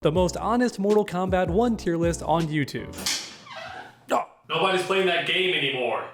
The most honest Mortal Kombat 1 tier list on YouTube. Nobody's playing that game anymore.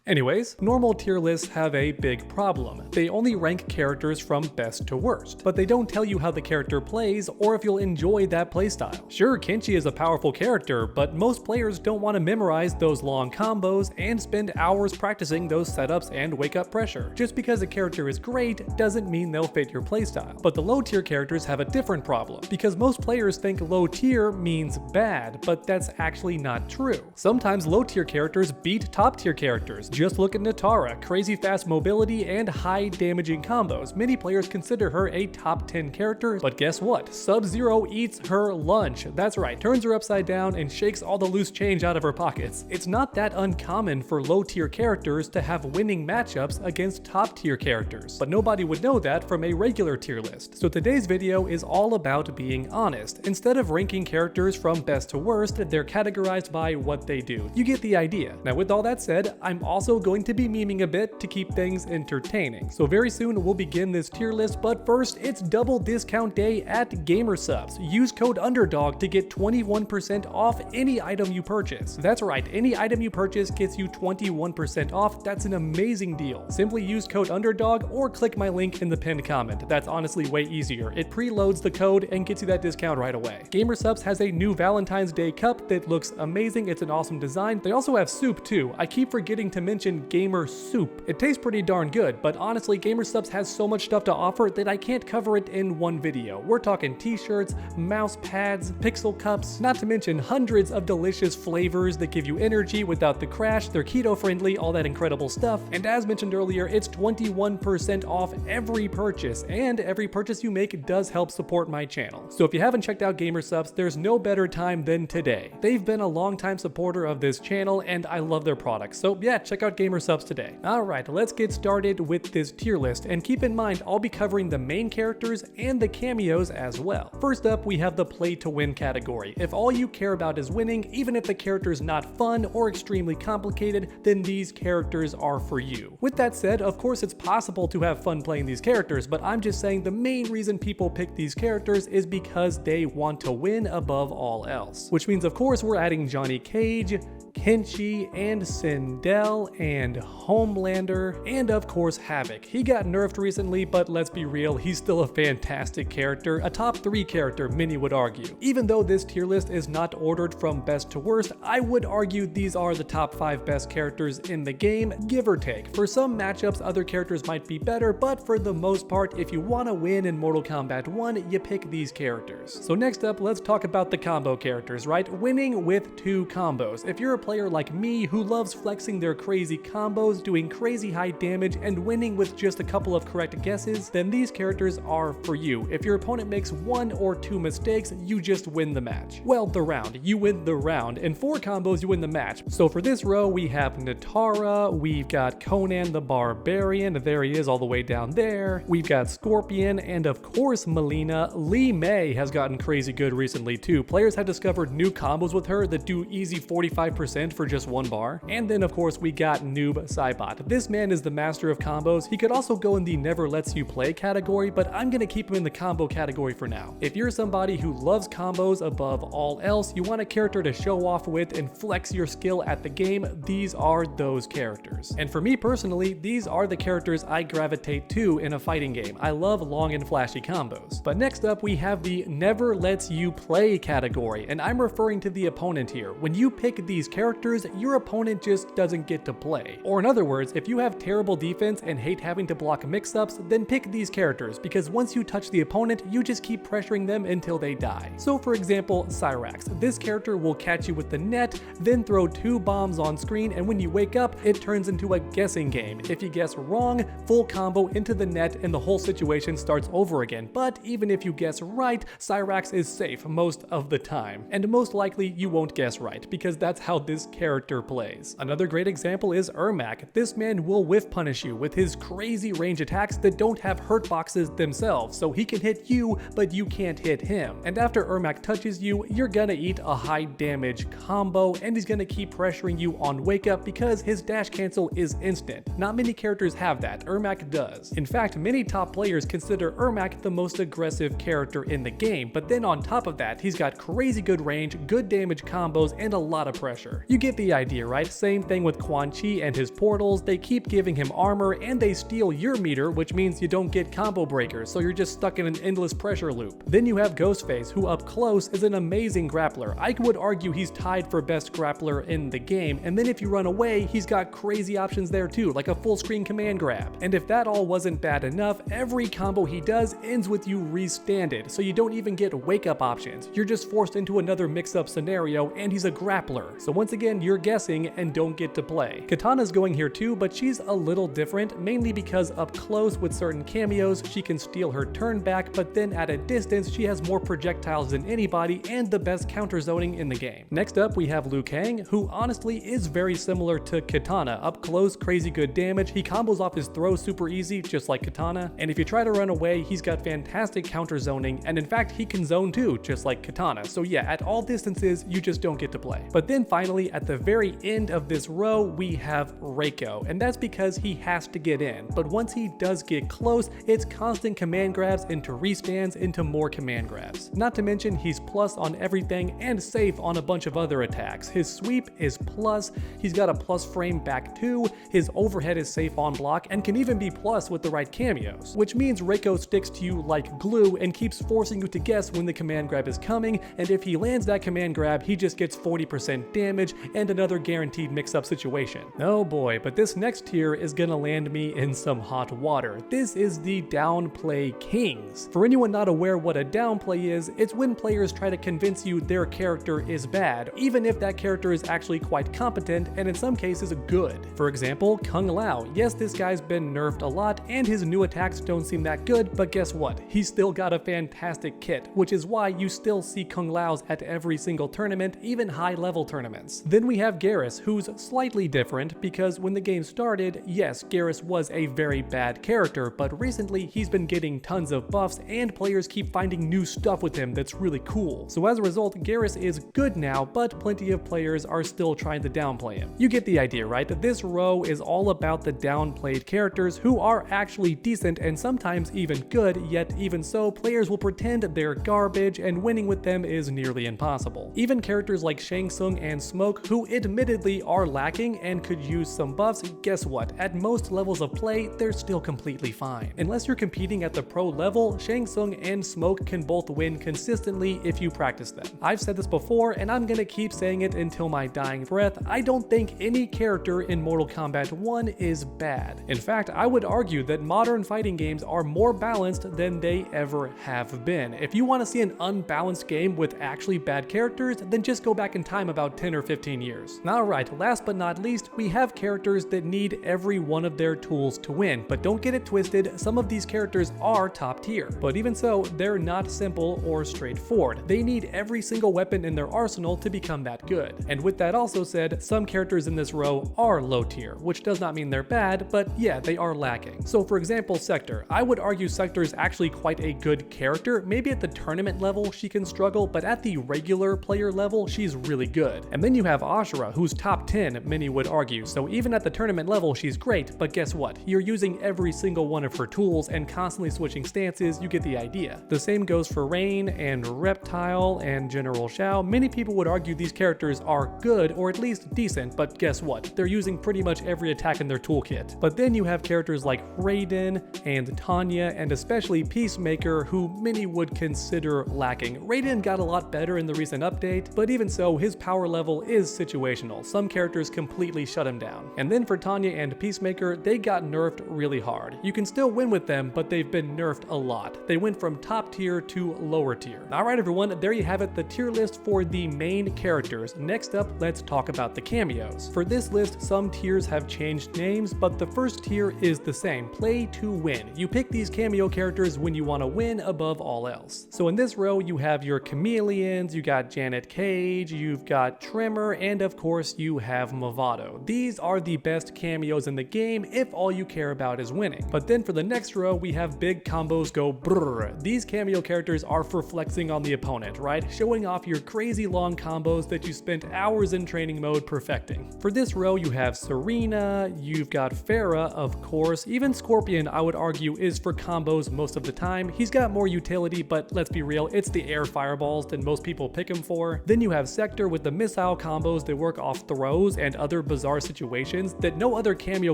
Anyways, normal tier lists have a big problem. They only rank characters from best to worst, but they don't tell you how the character plays or if you'll enjoy that playstyle. Sure, Kenshi is a powerful character, but most players don't want to memorize those long combos and spend hours practicing those setups and wake up pressure. Just because a character is great doesn't mean they'll fit your playstyle. But the low tier characters have a different problem, because most players think low tier means bad, but that's actually not true. Sometimes low tier characters beat top tier characters. Just look at Natara, crazy fast mobility and high damaging combos. Many players consider her a top 10 character, but guess what? Sub-Zero eats her lunch. That's right, turns her upside down and shakes all the loose change out of her pockets. It's not that uncommon for low tier characters to have winning matchups against top tier characters, but nobody would know that from a regular tier list. So today's video is all about being honest. Instead of ranking characters from best to worst, they're categorized by what they do. You get the idea. Now with all that said, I'm also going to be memeing a bit to keep things entertaining. So very soon we'll begin this tier list, but first it's double discount day at GamerSubs. Use code UNDERDOG to get 21% off any item you purchase. That's right, any item you purchase gets you 21% off. That's an amazing deal. Simply use code UNDERDOG or click my link in the pinned comment. That's honestly way easier. It preloads the code and gets you that discount right away. GamerSubs has a new Valentine's Day cup that looks amazing. It's an awesome design. They also have soup too. I keep forgetting to mention Gamer Soup. It tastes pretty darn good, but honestly GamerSubs has so much stuff to offer that I can't cover it in one video. We're talking t-shirts, mouse pads, pixel cups, not to mention hundreds of delicious flavors that give you energy without the crash. They're keto friendly, all that incredible stuff. And as mentioned earlier, it's 21% off every purchase, and every purchase you make does help support my channel. So if you haven't checked out GamerSubs, there's no better time than today. They've been a longtime supporter of this channel and I love their products. So yeah, check out GamerSubs today. Alright, let's get started with this tier list, and keep in mind I'll be covering the main characters and the cameos as well. First up, we have the play to win category. If all you care about is winning, even if the character is not fun or extremely complicated, then these characters are for you. With that said, of course it's possible to have fun playing these characters, but I'm just saying the main reason people pick these characters is because they want to win above all else. Which means of course we're adding Johnny Cage, Kenshi, and Sindel, and Homelander, and of course Havoc. He got nerfed recently, but let's be real, he's still a fantastic character, a top 3 character many would argue. Even though this tier list is not ordered from best to worst, I would argue these are the top 5 best characters in the game, give or take. For some matchups other characters might be better, but for the most part if you want to win in Mortal Kombat 1, you pick these characters. So next up, let's talk about the combo characters, right? Winning with 2 combos. If you're a player like me who loves flexing their crazy combos, doing crazy high damage, and winning with just a couple of correct guesses, then these characters are for you. If your opponent makes 1 or 2 mistakes, you just win the match. Well, the round. You win the round. In 4 combos, you win the match. So for this row, we have Natara, we've got Conan the Barbarian, there he is all the way down there, we've got Scorpion, and of course Melina. Lee May has gotten crazy good recently too. Players have discovered new combos with her that do easy 45% for just 1 bar. And then of course we got Noob Saibot. This man is the master of combos. He could also go in the never lets you play category, but I'm gonna keep him in the combo category for now. If you're somebody who loves combos above all else, you want a character to show off with and flex your skill at the game, these are those characters. And for me personally, these are the characters I gravitate to in a fighting game. I love long and flashy combos. But next up we have the never lets you play category, and I'm referring to the opponent here. When you pick these characters, your opponent just doesn't get to play. Or in other words, if you have terrible defense and hate having to block mix-ups, then pick these characters, because once you touch the opponent, you just keep pressuring them until they die. So for example, Cyrax. This character will catch you with the net, then throw 2 bombs on screen, and when you wake up, it turns into a guessing game. If you guess wrong, full combo into the net and the whole situation starts over again. But even if you guess right, Cyrax is safe most of the time. And most likely you won't guess right, because that's how this his character plays. Another great example is Ermac. This man will whiff punish you with his crazy range attacks that don't have hurt boxes themselves, so he can hit you, but you can't hit him. And after Ermac touches you, you're gonna eat a high damage combo, and he's gonna keep pressuring you on wake up because his dash cancel is instant. Not many characters have that, Ermac does. In fact, many top players consider Ermac the most aggressive character in the game, but then on top of that, he's got crazy good range, good damage combos, and a lot of pressure. You get the idea, right? Same thing with Quan Chi and his portals. They keep giving him armor, and they steal your meter, which means you don't get combo breakers, so you're just stuck in an endless pressure loop. Then you have Ghostface, who up close is an amazing grappler. I would argue he's tied for best grappler in the game, and then if you run away, he's got crazy options there too, like a full screen command grab. And if that all wasn't bad enough, every combo he does ends with you re-standed, so you don't even get wake up options. You're just forced into another mix-up scenario, and he's a grappler. So once again, you're guessing and don't get to play. Katana's going here too, but she's a little different, mainly because up close with certain cameos, she can steal her turn back, but then at a distance, she has more projectiles than anybody and the best counter zoning in the game. Next up, we have Liu Kang, who honestly is very similar to Katana. Up close, crazy good damage. He combos off his throw super easy, just like Katana. And if you try to run away, he's got fantastic counter zoning, and in fact, he can zone too, just like Katana. So yeah, at all distances, you just don't get to play. But then finally, at the very end of this row, we have Reiko, and that's because he has to get in. But once he does get close, it's constant command grabs into restands into more command grabs. Not to mention, he's plus on everything and safe on a bunch of other attacks. His sweep is plus, he's got a plus frame back too, his overhead is safe on block, and can even be plus with the right cameos, which means Reiko sticks to you like glue and keeps forcing you to guess when the command grab is coming, and if he lands that command grab, he just gets 40% damage and another guaranteed mix-up situation. Oh boy, but this next tier is gonna land me in some hot water. This is the downplay kings. For anyone not aware what a downplay is, it's when players try to convince you their character is bad, even if that character is actually quite competent and in some cases good. For example, Kung Lao. Yes, this guy's been nerfed a lot and his new attacks don't seem that good, but guess what? He's still got a fantastic kit, which is why you still see Kung Laos at every single tournament, even high-level tournaments. Then we have Garrus, who's slightly different because when the game started, yes, Garrus was a very bad character, but recently he's been getting tons of buffs and players keep finding new stuff with him that's really cool. So as a result, Garrus is good now, but plenty of players are still trying to downplay him. You get the idea, right? This row is all about the downplayed characters who are actually decent and sometimes even good, yet even so, players will pretend they're garbage and winning with them is nearly impossible. Even characters like Shang Tsung and Smoke, who admittedly are lacking and could use some buffs, guess what? At most levels of play, they're still completely fine. Unless you're competing at the pro level, Shang Tsung and Smoke can both win consistently if you practice them. I've said this before and I'm gonna keep saying it until my dying breath. I don't think any character in Mortal Kombat 1 is bad. In fact, I would argue that modern fighting games are more balanced than they ever have been. If you want to see an unbalanced game with actually bad characters, then just go back in time about 10 or 15 years. Alright, last but not least, we have characters that need every one of their tools to win, but don't get it twisted, some of these characters are top tier. But even so, they're not simple or straightforward. They need every single weapon in their arsenal to become that good. And with that also said, some characters in this row are low tier, which does not mean they're bad, but yeah, they are lacking. So for example, Sector. I would argue Sector is actually quite a good character. Maybe at the tournament level she can struggle, but at the regular player level, she's really good. And then you have Ashura, who's top 10, many would argue. So even at the tournament level, she's great, but guess what? You're using every single one of her tools and constantly switching stances, you get the idea. The same goes for Rain and Reptile and General Shao. Many people would argue these characters are good or at least decent, but guess what? They're using pretty much every attack in their toolkit. But then you have characters like Raiden and Tanya and especially Peacemaker, who many would consider lacking. Raiden got a lot better in the recent update, but even so, his power level is situational. Some characters completely shut him down. And then for Tanya and Peacemaker, they got nerfed really hard. You can still win with them, but they've been nerfed a lot. They went from top tier to lower tier. Alright everyone, there you have it, the tier list for the main characters. Next up, let's talk about the cameos. For this list, some tiers have changed names, but the first tier is the same, play to win. You pick these cameo characters when you want to win above all else. So in this row, you have your Chameleons, you got Janet Cage, you've got Tremor, Tremor, and of course you have Movado. These are the best cameos in the game if all you care about is winning. But then for the next row, we have big combos go brrr. These cameo characters are for flexing on the opponent, right? Showing off your crazy long combos that you spent hours in training mode perfecting. For this row, you have Serena, you've got Pharah, of course. Even Scorpion, I would argue, is for combos most of the time. He's got more utility, but let's be real, it's the air fireballs that most people pick him for. Then you have Sector with the missile combos that work off throws and other bizarre situations that no other cameo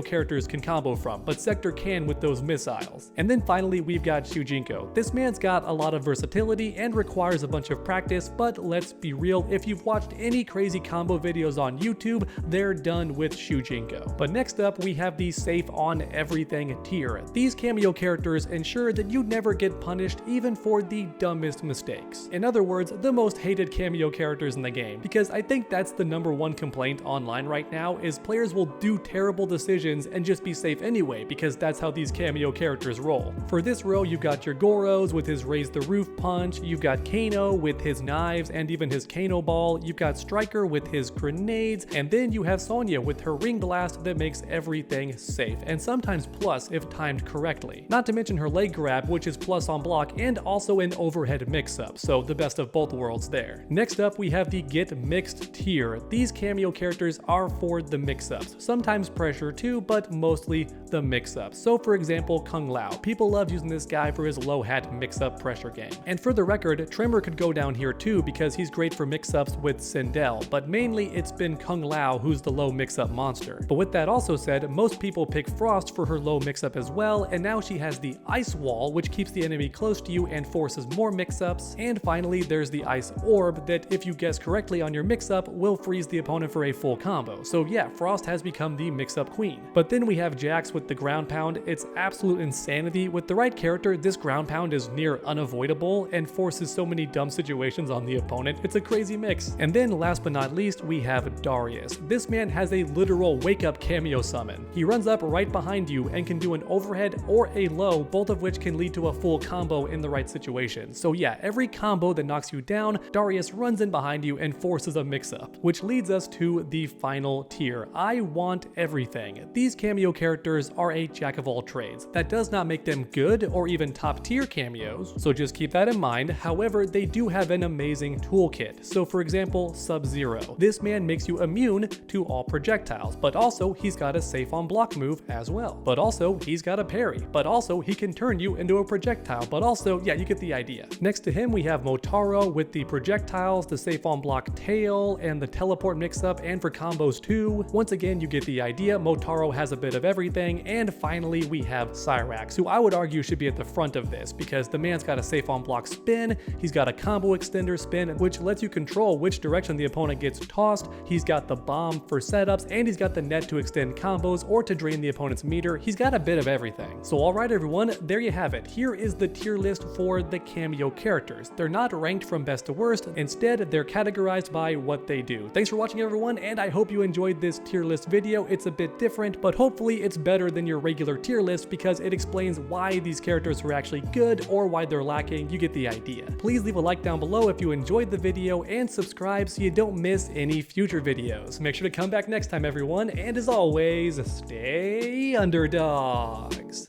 characters can combo from, but Sector can with those missiles. And then finally, we've got Shujinko. This man's got a lot of versatility and requires a bunch of practice, but let's be real, if you've watched any crazy combo videos on YouTube, they're done with Shujinko. But next up, we have the safe on everything tier. These cameo characters ensure that you never get punished even for the dumbest mistakes. In other words, the most hated cameo characters in the game, because I think that's the #1 complaint online right now, is players will do terrible decisions and just be safe anyway, because that's how these cameo characters roll. For this row, you've got your Goros with his raise the roof punch, you've got Kano with his knives and even his Kano ball, you've got Striker with his grenades, and then you have Sonya with her ring blast that makes everything safe, and sometimes plus if timed correctly. Not to mention her leg grab, which is plus on block and also an overhead mix-up, so the best of both worlds there. Next up, we have the get mixed tier. These cameo characters are for the mix-ups, sometimes pressure too, but mostly the mix-ups. So for example, Kung Lao. People love using this guy for his low hat mix-up pressure game. And for the record, Tremor could go down here too because he's great for mix-ups with Sindel, but mainly it's been Kung Lao who's the low mix-up monster. But with that also said, most people pick Frost for her low mix-up as well, and now she has the Ice Wall, which keeps the enemy close to you and forces more mix-ups. And finally, there's the Ice Orb that, if you guess correctly on your mix-up, will freeze the opponent for a full combo. So yeah, Frost has become the mix-up queen. But then we have Jax with the ground pound. It's absolute insanity. With the right character, this ground pound is near unavoidable and forces so many dumb situations on the opponent. It's a crazy mix. And then last but not least, we have Darius. This man has a literal wake-up cameo summon. He runs up right behind you and can do an overhead or a low, both of which can lead to a full combo in the right situation. So yeah, every combo that knocks you down, Darius runs in behind you and forces a mix-up, which leads us to the final tier. I want everything. These cameo characters are a jack of all trades. That does not make them good or even top tier cameos, so just keep that in mind. However, they do have an amazing toolkit. So for example, Sub-Zero. This man makes you immune to all projectiles, but also he's got a safe on block move as well. But also he's got a parry, but also he can turn you into a projectile, but also, yeah, you get the idea. Next to him, we have Motaro with the projectiles, the safe on block tail, and the teleport mix-up, and for combos too. Once again, you get the idea. Motaro has a bit of everything. And finally, we have Cyrax, who I would argue should be at the front of this because the man's got a safe on block spin, he's got a combo extender spin, which lets you control which direction the opponent gets tossed, he's got the bomb for setups, and he's got the net to extend combos or to drain the opponent's meter. He's got a bit of everything. So alright everyone, there you have it. Here is the tier list for the cameo characters. They're not ranked from best to worst, instead they're categorized by what they do. Thanks for watching everyone, and I hope you enjoyed this tier list video. It's a bit different, but hopefully it's better than your regular tier list because it explains why these characters are actually good or why they're lacking. You get the idea. Please leave a like down below if you enjoyed the video and subscribe so you don't miss any future videos. Make sure to come back next time everyone, and as always, stay underdogs.